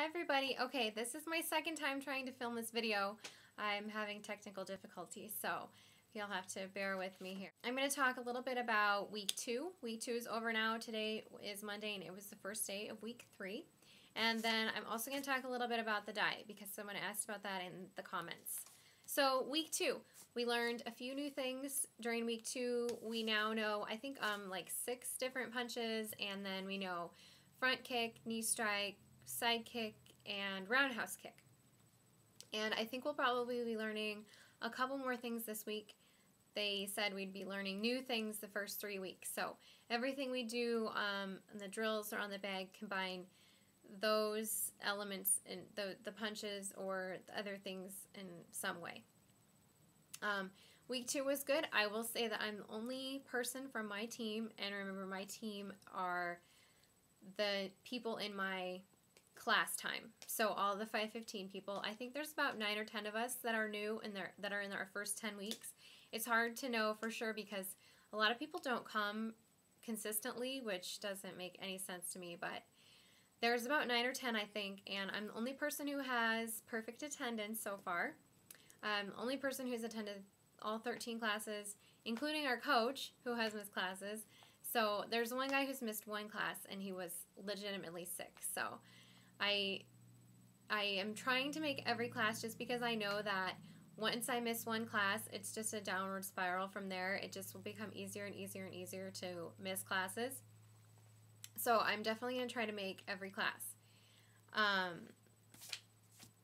everybody. Okay, this is my second time trying to film this video. I'm having technical difficulties, so you'll have to bear with me here. I'm going to talk a little bit about week 2. Week 2 is over now. Today is Monday and it was the first day of week 3. And then I'm also going to talk a little bit about the diet because someone asked about that in the comments. So week 2, we learned a few new things during week 2. We now know, I think, like 6 different punches, and then we know front kick, knee strike, side kick, and roundhouse kick. And I think we'll probably be learning a couple more things this week. They said we'd be learning new things the first 3 weeks. So everything we do in the drills or on the bag, combine those elements in the punches or the other things in some way. Week 2 was good. I will say that I'm the only person from my team, and remember my team are the people in my class time. So all the 515 people, I think there's about 9 or 10 of us that are new and that are in our first 10 weeks. It's hard to know for sure because a lot of people don't come consistently, which doesn't make any sense to me, but there's about 9 or 10, I think, and I'm the only person who has perfect attendance so far. I'm the only person who's attended all 13 classes, including our coach, who has missed classes. So there's one guy who's missed 1 class, and he was legitimately sick. So I am trying to make every class just because I know that once I miss 1 class, it's just a downward spiral from there. It just will become easier and easier and easier to miss classes. So I'm definitely going to try to make every class.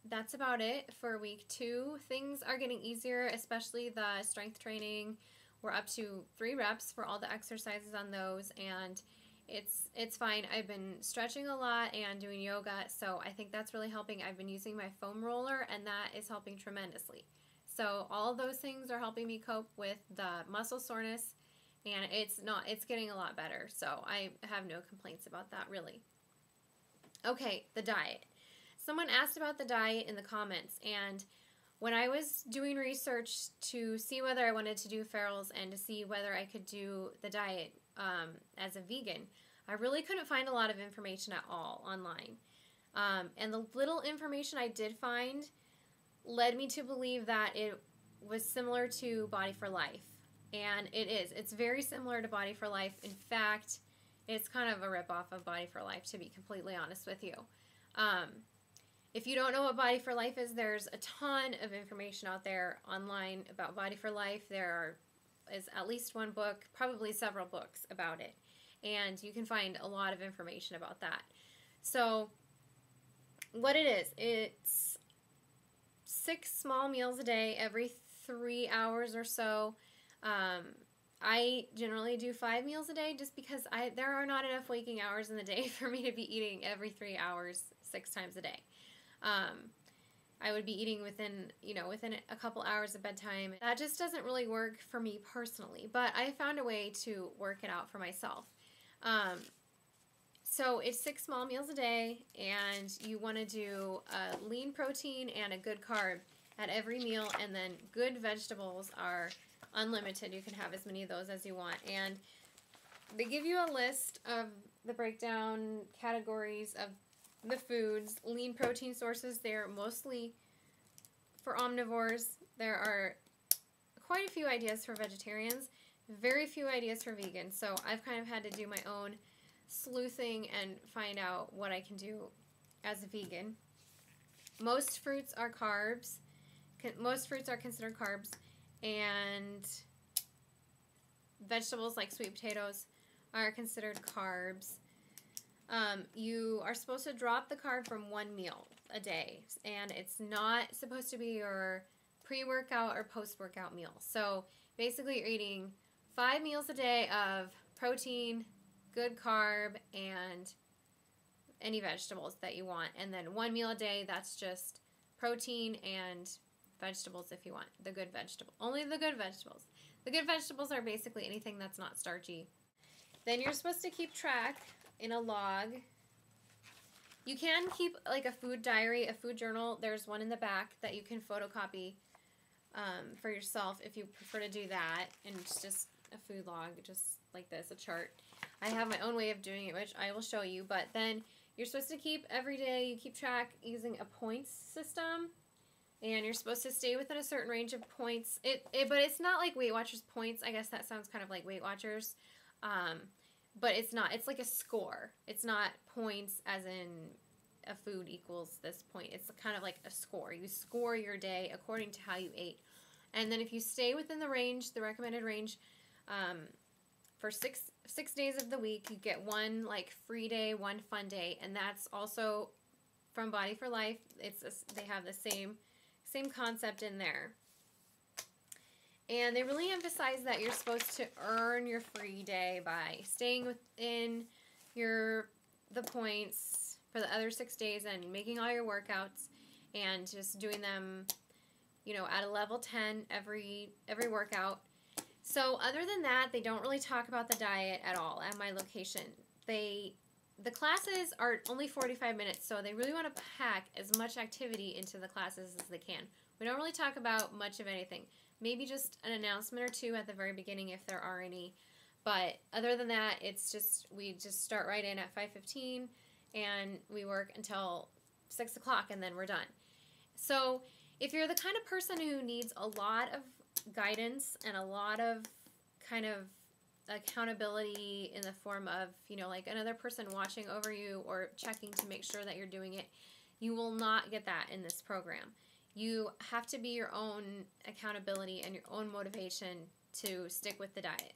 That's about it for week 2. Things are getting easier, especially the strength training. We're up to 3 reps for all the exercises on those, and it's fine. I've been stretching a lot and doing yoga, so I think that's really helping. I've been using my foam roller, and that is helping tremendously. So all of those things are helping me cope with the muscle soreness, and it's getting a lot better. So I have no complaints about that, really. Okay, the diet. Someone asked about the diet in the comments, and when I was doing research to see whether I wanted to do Farrell's and to see whether I could do the diet as a vegan, I really couldn't find a lot of information at all online. And the little information I did find led me to believe that it was similar to Body for Life. And it is. It's very similar to Body for Life. In fact, it's kind of a ripoff of Body for Life, to be completely honest with you. If you don't know what Body for Life is, there's a ton of information out there online about Body for Life. There is at least 1 book, probably several books about it. And you can find a lot of information about that. So what it is, it's 6 small meals a day every 3 hours or so. I generally do 5 meals a day just because there are not enough waking hours in the day for me to be eating every 3 hours 6 times a day. I would be eating within a couple hours of bedtime. That just doesn't really work for me personally, but I found a way to work it out for myself. So it's 6 small meals a day, and you want to do a lean protein and a good carb at every meal, and then good vegetables are unlimited. You can have as many of those as you want. And they give you a list of the breakdown categories of the foods. Lean protein sources, they're mostly for omnivores. There are quite a few ideas for vegetarians, very few ideas for vegans. So I've kind of had to do my own sleuthing and find out what I can do as a vegan. Most fruits are carbs. Most fruits are considered carbs, and vegetables like sweet potatoes are considered carbs. You are supposed to drop the carb from 1 meal a day, and it's not supposed to be your pre-workout or post-workout meal. So basically you're eating 5 meals a day of protein, good carb, and any vegetables that you want. And then 1 meal a day, that's just protein and vegetables if you want. The good vegetable. Only the good vegetables. The good vegetables are basically anything that's not starchy. Then you're supposed to keep track in a log. You can keep like a food diary, a food journal. There's one in the back that you can photocopy for yourself if you prefer to do that. And it's just a food log, just like this, a chart. I have my own way of doing it, which I will show you. But then you're supposed to keep every day, you keep track using a points system, and you're supposed to stay within a certain range of points. But it's not like Weight Watchers points. I guess that sounds kind of like Weight Watchers. But it's not. It's like a score. It's not points as in a food equals this point. It's kind of like a score. You score your day according to how you ate. And then if you stay within the range, the recommended range, for six days of the week, you get one like free day, one fun day. And that's also from Body for Life. They have the same concept in there. And they really emphasize that you're supposed to earn your free day by staying within the points for the other 6 days and making all your workouts and just doing them, you know, at a level 10 every workout. So other than that, they don't really talk about the diet at all at my location. The classes are only 45 minutes, so they really want to pack as much activity into the classes as they can. We don't really talk about much of anything. Maybe just an announcement or two at the very beginning if there are any. But other than that, it's just, we just start right in at 5:15 and we work until 6 o'clock and then we're done. So if you're the kind of person who needs a lot of guidance and a lot of kind of accountability in the form of, you know, like another person watching over you or checking to make sure that you're doing it, you will not get that in this program. You have to be your own accountability and your own motivation to stick with the diet.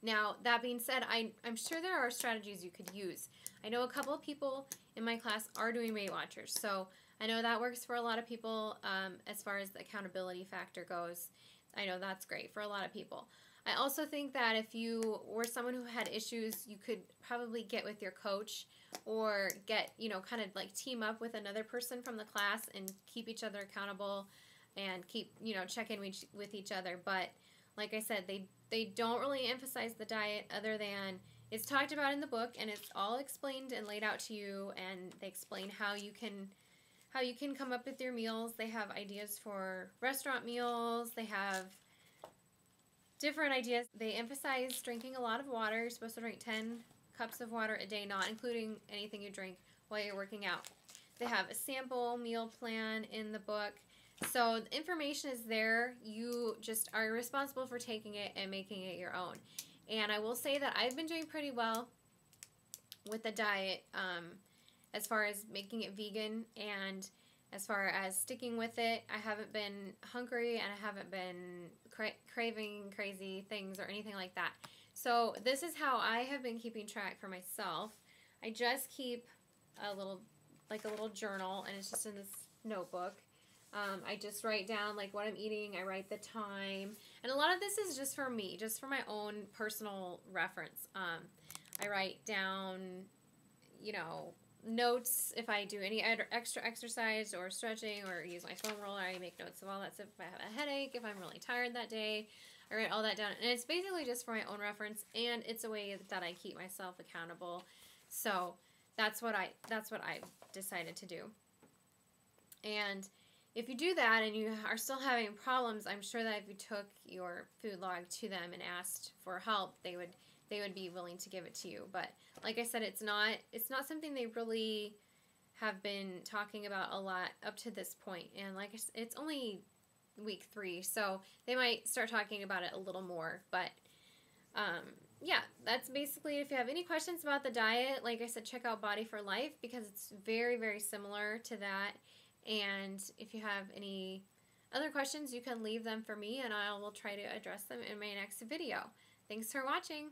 Now, that being said, I'm sure there are strategies you could use. I know a couple of people in my class are doing Weight Watchers, so I know that works for a lot of people as far as the accountability factor goes. I know that's great for a lot of people. I also think that if you were someone who had issues, you could probably get with your coach or get, you know, kind of like team up with another person from the class and keep each other accountable and keep, you know, check in with each other. But like I said, they don't really emphasize the diet other than it's talked about in the book and it's all explained and laid out to you, and they explain how you can come up with your meals. They have ideas for restaurant meals. They have different ideas. They emphasize drinking a lot of water. You're supposed to drink 10 cups of water a day, not including anything you drink while you're working out. They have a sample meal plan in the book. So the information is there. You just are responsible for taking it and making it your own. And I will say that I've been doing pretty well with the diet as far as making it vegan and as far as sticking with it. I haven't been hungry and I haven't been craving crazy things or anything like that. So this is how I have been keeping track for myself. I just keep a little journal, and it's just in this notebook. I just write down like what I'm eating. I write the time, and a lot of this is just for me, just for my own personal reference. I write down, you know, notes if I do any extra exercise or stretching or use my foam roller. I make notes of all that stuff. If I have a headache, if I'm really tired that day, I write all that down. And it's basically just for my own reference, and it's a way that I keep myself accountable. So that's what I've decided to do. And if you do that and you are still having problems, I'm sure that if you took your food log to them and asked for help, they would be willing to give it to you. But like I said, it's not something they really have been talking about a lot up to this point. And like I said, it's only week 3, so they might start talking about it a little more. But yeah, that's basically, if you have any questions about the diet, like I said, check out Body for Life because it's very, very similar to that. And if you have any other questions, you can leave them for me and I will try to address them in my next video. Thanks for watching.